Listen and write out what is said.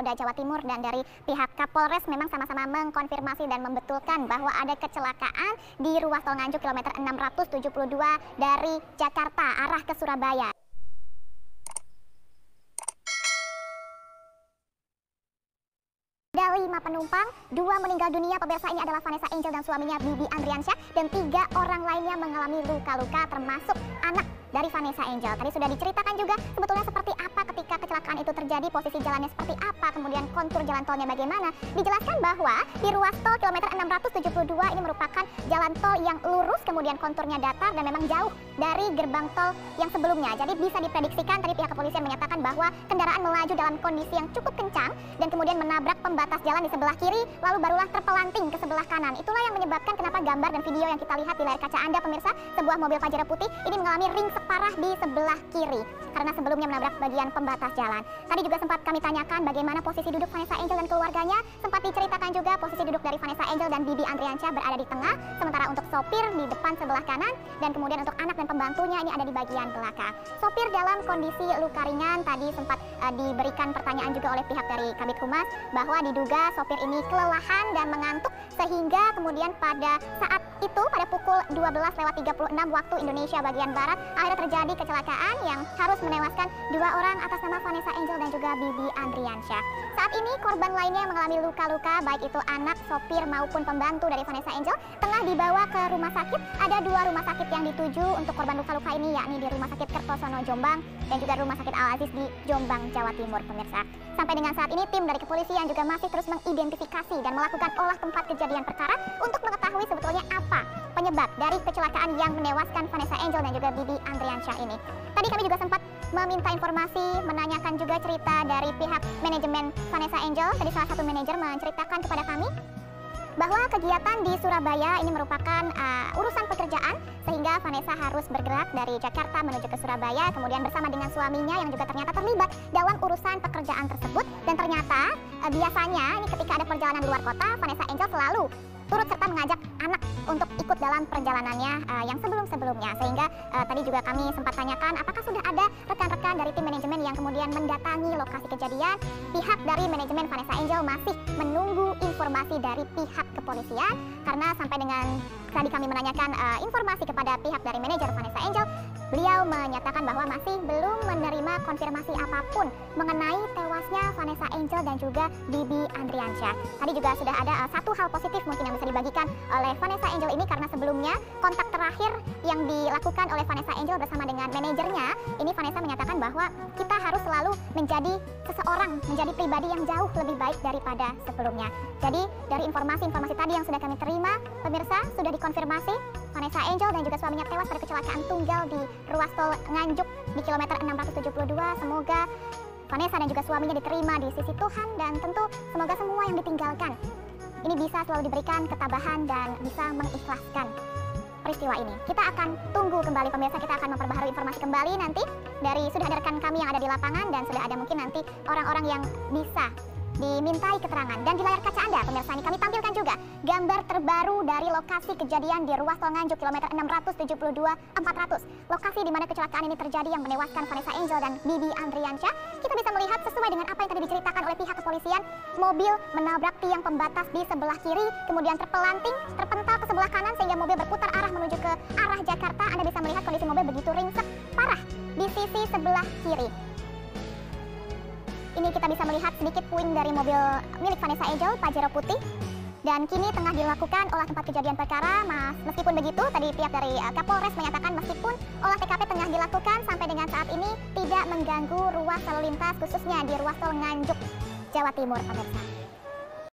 Polda Jawa Timur dan dari pihak Kapolres memang sama-sama mengkonfirmasi dan membetulkan bahwa ada kecelakaan di ruas tol Nganjuk kilometer 672 dari Jakarta arah ke Surabaya. Ada 5 penumpang, 2 meninggal dunia. Pemirsa, ini adalah Vanessa Angel dan suaminya Bibi Andriansyah, dan 3 orang lainnya mengalami luka-luka termasuk anak dari Vanessa Angel. Tadi sudah diceritakan juga sebetulnya seperti apa ketika kecelakaan itu terjadi, posisi jalannya seperti apa, kemudian kontur jalan tolnya bagaimana. Dijelaskan bahwa di ruas tol kilometer 672 ini merupakan jalan tol yang lurus, kemudian konturnya datar dan memang jauh dari gerbang tol yang sebelumnya. Jadi bisa diprediksikan, tadi pihak kepolisian menyatakan bahwa kendaraan melaju dalam kondisi yang cukup kencang dan kemudian menabrak pembatas jalan di sebelah kiri, lalu barulah terpelanting ke sebelah kanan. Itulah yang menyebabkan kenapa gambar dan video yang kita lihat di layar kaca Anda, pemirsa, sebuah mobil Pajero putih ini mengalami ring parah di sebelah kiri karena sebelumnya menabrak bagian pembatas jalan. Tadi juga sempat kami tanyakan bagaimana posisi duduk Vanessa Angel dan keluarganya. Sempat diceritakan juga posisi duduk dari Vanessa Angel dan Bibi Andriansyah berada di tengah, sementara untuk sopir di depan sebelah kanan, dan kemudian untuk anak dan pembantunya ini ada di bagian belakang. Sopir dalam kondisi luka ringan. Tadi sempat diberikan pertanyaan juga oleh pihak dari Kabid Humas bahwa diduga sopir ini kelelahan dan mengantuk sehingga kemudian pada saat itu pada pukul 12:36 waktu Indonesia bagian Barat akhirnya terjadi kecelakaan yang harus menewaskan 2 orang atas nama Vanessa Angel dan juga Bibi Andriansyah. Saat ini korban lainnya yang mengalami luka-luka, baik itu anak, sopir maupun pembantu dari Vanessa Angel, tengah dibawa ke rumah sakit. Ada 2 rumah sakit yang dituju untuk korban luka-luka ini, yakni di Rumah Sakit Kertosono Jombang dan juga Rumah Sakit Al Aziz di Jombang, Jawa Timur, pemirsa. Sampai dengan saat ini tim dari kepolisian juga masih terus mengidentifikasi dan melakukan olah tempat kejadian perkara untuk mengetahui sebetulnya apa penyebab dari kecelakaan yang menewaskan Vanessa Angel dan juga Bibi Andriansyah ini. Tadi kami juga sempat meminta informasi, menanyakan juga cerita dari pihak manajemen Vanessa Angel. Tadi salah satu manajer menceritakan kepada kami bahwa kegiatan di Surabaya ini merupakan urusan pekerjaan, sehingga Vanessa harus bergerak dari Jakarta menuju ke Surabaya, kemudian bersama dengan suaminya yang juga ternyata terlibat dalam urusan pekerjaan tersebut. Dan ternyata biasanya ini ketika ada perjalanan luar kota, Vanessa Angel selalu turut serta mengajak anak untuk ikut dalam perjalanannya yang sebelum-sebelumnya. Sehingga tadi juga kami sempat tanyakan apakah sudah ada rekan-rekan dari tim manajemen yang kemudian mendatangi lokasi kejadian. Pihak dari manajemen Vanessa Angel masih menunggu informasi dari pihak kepolisian, karena sampai dengan tadi kami menanyakan informasi kepada pihak dari manajer Vanessa Angel, beliau menyatakan bahwa masih belum menerima konfirmasi apapun mengenai tewasnya Vanessa Angel dan juga Bibi Andriansyah. Tadi juga sudah ada satu hal positif mungkin yang bisa dibagikan oleh Vanessa Angel ini, karena sebelumnya kontak terakhir yang dilakukan oleh Vanessa Angel bersama dengan manajernya, ini Vanessa menyatakan bahwa kita harus selalu menjadi seseorang, menjadi pribadi yang jauh lebih baik daripada sebelumnya. Jadi dari informasi-informasi tadi yang sudah kami terima, pemirsa, sudah dikonfirmasi Vanessa Angel dan juga suaminya tewas pada kecelakaan tunggal di ruas tol Nganjuk di kilometer 672. Semoga Vanessa dan juga suaminya diterima di sisi Tuhan, dan tentu semoga semua yang ditinggalkan ini bisa selalu diberikan ketabahan dan bisa mengikhlaskan peristiwa ini. Kita akan tunggu kembali, pemirsa, kita akan memperbaharui informasi kembali nanti dari sudah ada rekan kami yang ada di lapangan, dan sudah ada mungkin nanti orang-orang yang bisa dimintai keterangan. Dan di layar kaca Anda, pemirsa, ini kami tampilkan juga gambar terbaru dari lokasi kejadian di ruas tol Nganjuk kilometer 672-400. Lokasi di mana kecelakaan ini terjadi yang menewaskan Vanessa Angel dan Bibi Andriansyah. Kita bisa melihat sesuai dengan apa yang tadi diceritakan oleh pihak kepolisian, mobil menabrak tiang pembatas di sebelah kiri, kemudian terpelanting, terpental ke sebelah kanan sehingga mobil berputar arah menuju ke arah Jakarta. Anda bisa melihat kondisi mobil begitu ringsek parah di sisi sebelah kiri. Ini kita bisa melihat sedikit puing dari mobil milik Vanessa Angel, Pajero putih. Dan kini tengah dilakukan olah tempat kejadian perkara. Meskipun begitu, tadi pihak dari Kapolres menyatakan meskipun olah TKP tengah dilakukan, sampai dengan saat ini tidak mengganggu ruas lalu lintas, khususnya di ruas tol Nganjuk, Jawa Timur, pemirsa.